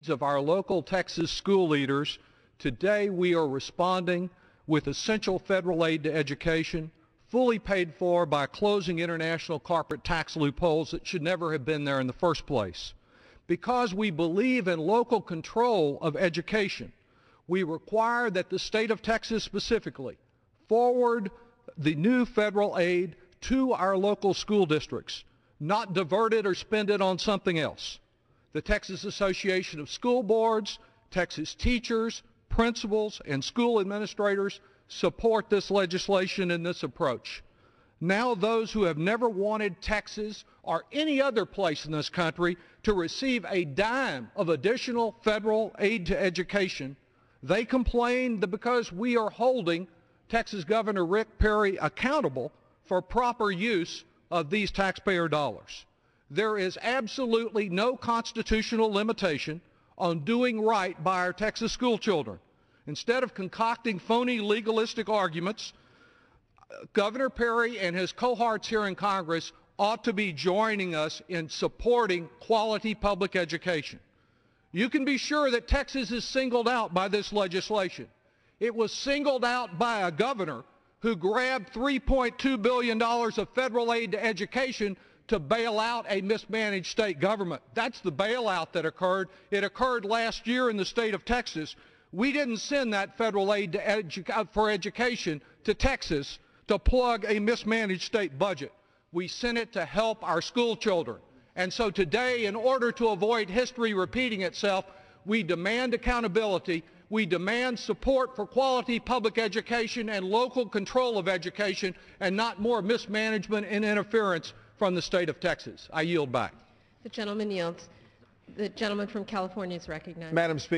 of our local Texas school leaders, today we are responding with essential federal aid to education, fully paid for by closing international corporate tax loopholes that should never have been there in the first place. Because we believe in local control of education, we require that the state of Texas specifically forward the new federal aid to our local school districts, not divert it or spend it on something else. The Texas Association of School Boards, Texas teachers, principals, and school administrators support this legislation and this approach. Now those who have never wanted Texas or any other place in this country to receive a dime of additional federal aid to education, they complain that because we are holding Texas Governor Rick Perry accountable for proper use of these taxpayer dollars. There is absolutely no constitutional limitation on doing right by our Texas school children. Instead of concocting phony legalistic arguments, Governor Perry and his cohorts here in Congress ought to be joining us in supporting quality public education. You can be sure that Texas is singled out by this legislation. It was singled out by a governor who grabbed $3.2 billion of federal aid to education to bail out a mismanaged state government. That's the bailout that occurred. It occurred last year in the state of Texas. We didn't send that federal aid for education to Texas to plug a mismanaged state budget. We sent it to help our school children. And so today, in order to avoid history repeating itself, we demand accountability. We demand support for quality public education and local control of education, and not more mismanagement and interference from the state of Texas. I yield back. The gentleman yields. The gentleman from California is recognized. Madam Speaker.